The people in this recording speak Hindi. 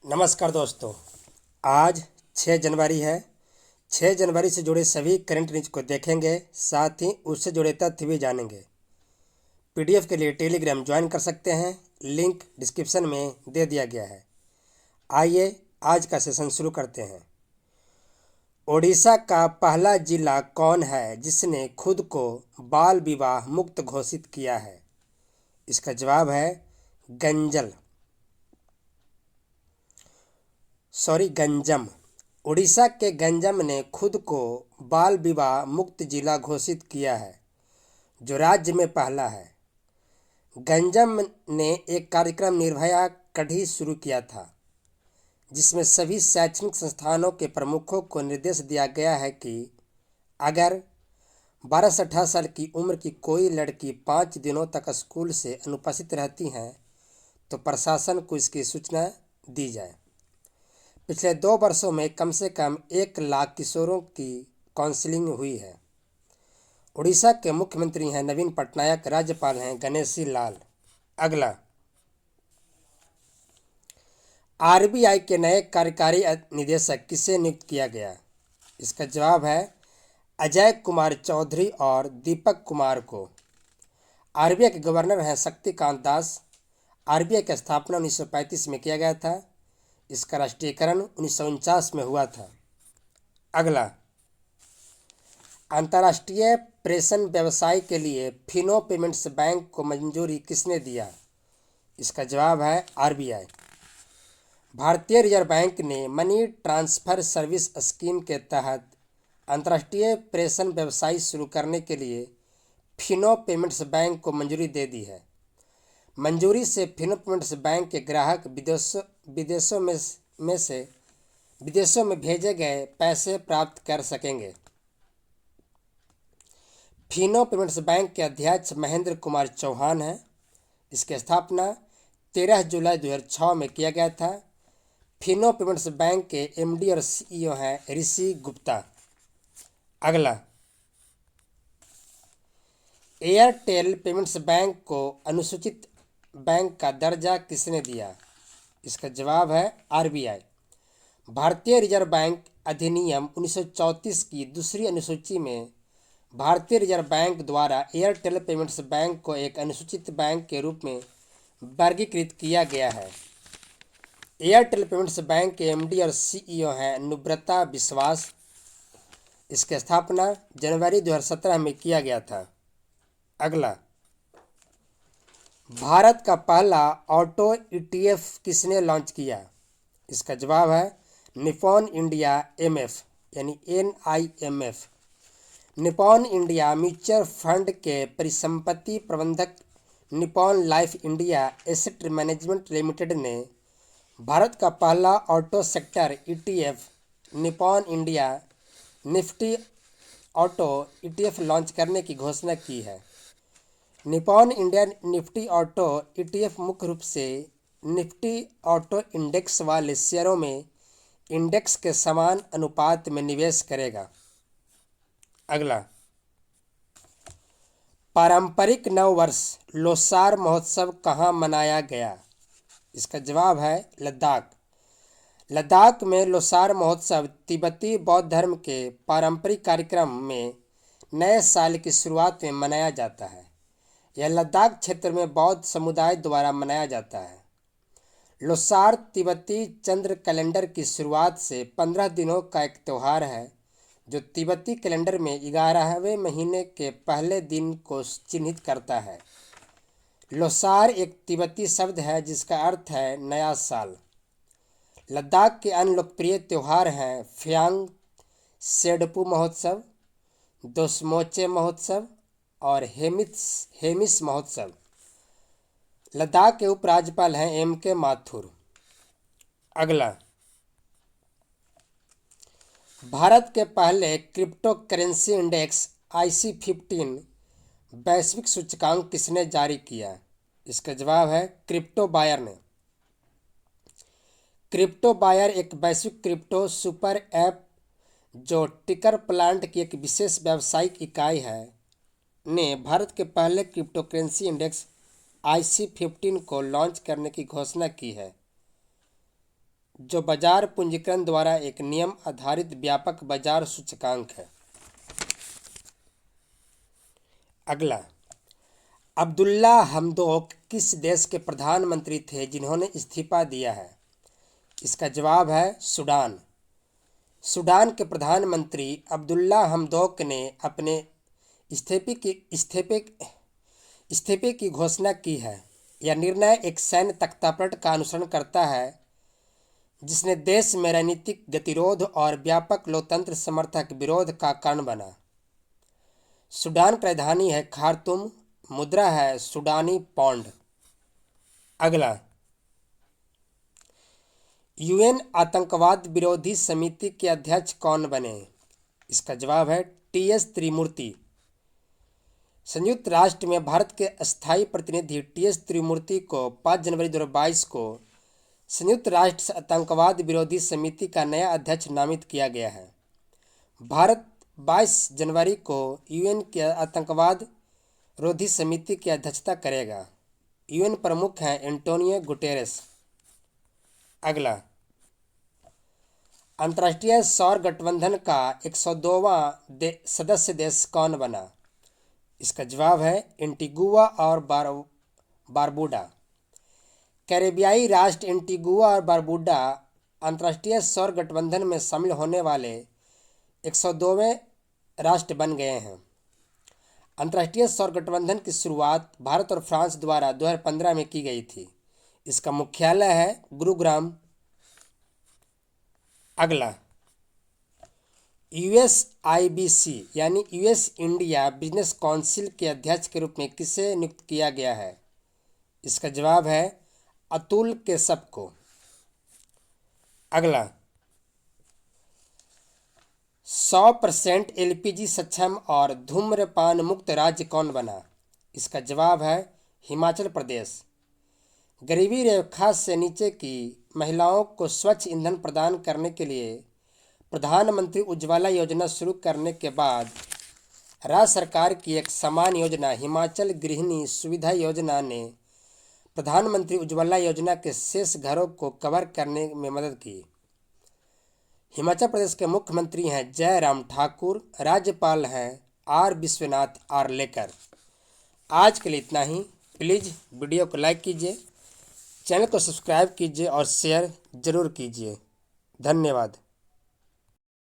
नमस्कार दोस्तों। आज 6 जनवरी है। 6 जनवरी से जुड़े सभी करंट न्यूज को देखेंगे, साथ ही उससे जुड़े तथ्य भी जानेंगे। पीडीएफ के लिए टेलीग्राम ज्वाइन कर सकते हैं, लिंक डिस्क्रिप्शन में दे दिया गया है। आइए आज का सेशन शुरू करते हैं। ओडिशा का पहला जिला कौन है जिसने खुद को बाल विवाह मुक्त घोषित किया है? इसका जवाब है गंजम। उड़ीसा के गंजम ने खुद को बाल विवाह मुक्त जिला घोषित किया है, जो राज्य में पहला है। गंजम ने एक कार्यक्रम निर्भया कढ़ी शुरू किया था, जिसमें सभी शैक्षणिक संस्थानों के प्रमुखों को निर्देश दिया गया है कि अगर 12 से 18 साल की उम्र की कोई लड़की 5 दिनों तक स्कूल से अनुपस्थित रहती हैं तो प्रशासन को इसकी सूचना दी जाए। पिछले 2 वर्षों में कम से कम 1 लाख किशोरों की काउंसलिंग हुई है। उड़ीसा के मुख्यमंत्री हैं नवीन पटनायक, राज्यपाल हैं गणेशी लाल। अगला, आरबीआई के नए कार्यकारी निदेशक किसे नियुक्त किया गया? इसका जवाब है अजय कुमार चौधरी और दीपक कुमार को। आरबीआई के गवर्नर हैं शक्तिकांत दास। आरबीआई की स्थापना 1935 में किया गया था। इसका राष्ट्रीयकरण 1949 में हुआ था। अगला, अंतर्राष्ट्रीय प्रेषण व्यवसाय के लिए फिनो पेमेंट्स बैंक को मंजूरी किसने दिया? इसका जवाब है आरबीआई। भारतीय रिजर्व बैंक ने मनी ट्रांसफर सर्विस स्कीम के तहत अंतर्राष्ट्रीय प्रेषण व्यवसाय शुरू करने के लिए फिनो पेमेंट्स बैंक को मंजूरी दे दी है। मंजूरी से फिनो पेमेंट्स बैंक के ग्राहक विदेशों में भेजे गए पैसे प्राप्त कर सकेंगे। फिनो पेमेंट्स बैंक के अध्यक्ष महेंद्र कुमार चौहान हैं। इसकी स्थापना 13 जुलाई 2006 में किया गया था। फिनो पेमेंट्स बैंक के एमडी और सीईओ हैं ऋषि गुप्ता। अगला, एयरटेल पेमेंट्स बैंक को अनुसूचित बैंक का दर्जा किसने दिया? इसका जवाब है आरबीआई। भारतीय रिजर्व बैंक अधिनियम 1934 की दूसरी अनुसूची में भारतीय रिजर्व बैंक द्वारा एयरटेल पेमेंट्स बैंक को एक अनुसूचित बैंक के रूप में वर्गीकृत किया गया है। एयरटेल पेमेंट्स बैंक के एमडी और सीईओ हैं नुब्रता विश्वास। इसकी स्थापना जनवरी 2017 में किया गया था। अगला, भारत का पहला ऑटो ईटीएफ किसने लॉन्च किया? इसका जवाब है निप्पॉन इंडिया एमएफ यानी NIMF। Nippon India mutual fund के परिसंपत्ति प्रबंधक Nippon life India asset management limited ने भारत का पहला auto sector ETF Nippon India Nifty auto ETF launch करने की घोषणा की है। Nippon India Nifty auto ETF मुख्य रूप से निफ्टी ऑटो इंडेक्स वाले शेयरों में इंडेक्स के समान अनुपात में निवेश करेगा। अगला, पारंपरिक नववर्ष लोसार महोत्सव कहाँ मनाया गया? इसका जवाब है लद्दाख। लद्दाख में लोसार महोत्सव तिब्बती बौद्ध धर्म के पारंपरिक कार्यक्रम में नए साल की शुरुआत में मनाया जाता है। यह लद्दाख क्षेत्र में बौद्ध समुदाय द्वारा मनाया जाता है। लोसार तिब्बती चंद्र कैलेंडर की शुरुआत से 15 दिनों का एक त्यौहार है, जो तिब्बती कैलेंडर में 11वें महीने के पहले दिन को चिन्हित करता है। लोसार एक तिब्बती शब्द है जिसका अर्थ है नया साल। लद्दाख के अन्य लोकप्रिय त्यौहार हैं फ्यांग सेडपू महोत्सव, दोस्मोचे महोत्सव और हेमिस महोत्सव। लद्दाख के उपराज्यपाल हैं MK माथुर। अगला, भारत के पहले क्रिप्टो करेंसी इंडेक्स IC15 वैश्विक सूचकांक किसने जारी किया? इसका जवाब है क्रिप्टो बायर ने। क्रिप्टो बायर एक वैश्विक क्रिप्टो सुपर ऐप जो टिकर प्लांट की एक विशेष व्यावसायिक इकाई है, ने भारत के पहले क्रिप्टो करेंसी इंडेक्स IC15 को लॉन्च करने की घोषणा की है। जो बाजार पूंजीकरण द्वारा एक नियम आधारित व्यापक बाजार सूचकांक है। अगला, अब्दुल्ला हमदोक किस देश के प्रधानमंत्री थे जिन्होंने इस्तीफा दिया है? इसका जवाब है सूडान। सूडान के प्रधानमंत्री अब्दुल्ला हमदोक ने अपने इस्तीफे की घोषणा की है। यह निर्णय एक सैन्य तख्तापलट का अनुसरण करता है जिसने देश में राजनीतिक गतिरोध और व्यापक लोकतंत्र समर्थक विरोध का कारण बना। सूडान की राजधानी है खार्तूम, मुद्रा है सूडानी पौंड। अगला, यूएन आतंकवाद विरोधी समिति के अध्यक्ष कौन बने? इसका जवाब है टीएस त्रिमूर्ति। संयुक्त राष्ट्र में भारत के अस्थायी प्रतिनिधि टीएस त्रिमूर्ति को 5 जनवरी 2022 को संयुक्त राष्ट्र आतंकवाद विरोधी समिति का नया अध्यक्ष नामित किया गया है। भारत 22 जनवरी को यूएन के आतंकवाद विरोधी समिति की अध्यक्षता करेगा। यूएन प्रमुख हैं एंटोनियो गुटेरेस। अगला, अंतर्राष्ट्रीय सौर गठबंधन का 102वां सदस्य देश कौन बना? इसका जवाब है एंटीगुआ और बारबूडा। कैरेबियाई राष्ट्र एंटीगुआ और बारबूडा अंतर्राष्ट्रीय सौर गठबंधन में शामिल होने वाले 102वें राष्ट्र बन गए हैं। अंतर्राष्ट्रीय सौर गठबंधन की शुरुआत भारत और फ्रांस द्वारा 2015 में की गई थी। इसका मुख्यालय है गुरुग्राम। अगला, यूएसआईबीसी यानी यूएस इंडिया बिजनेस काउंसिल के अध्यक्ष के रूप में किसे नियुक्त किया गया है? इसका जवाब है अतुल केशप को। अगला, 100% एलपीजी सक्षम और धूम्रपान मुक्त राज्य कौन बना? इसका जवाब है हिमाचल प्रदेश। गरीबी रेखा से नीचे की महिलाओं को स्वच्छ ईंधन प्रदान करने के लिए प्रधानमंत्री उज्ज्वला योजना शुरू करने के बाद राज्य सरकार की एक समान योजना हिमाचल गृहिणी सुविधा योजना ने प्रधानमंत्री उज्ज्वला योजना के शेष घरों को कवर करने में मदद की। हिमाचल प्रदेश के मुख्यमंत्री हैं जयराम ठाकुर, राज्यपाल हैं आर विश्वनाथ आर्लेकर। आज के लिए इतना ही। प्लीज़ वीडियो को लाइक कीजिए, चैनल को सब्सक्राइब कीजिए और शेयर ज़रूर कीजिए। धन्यवाद।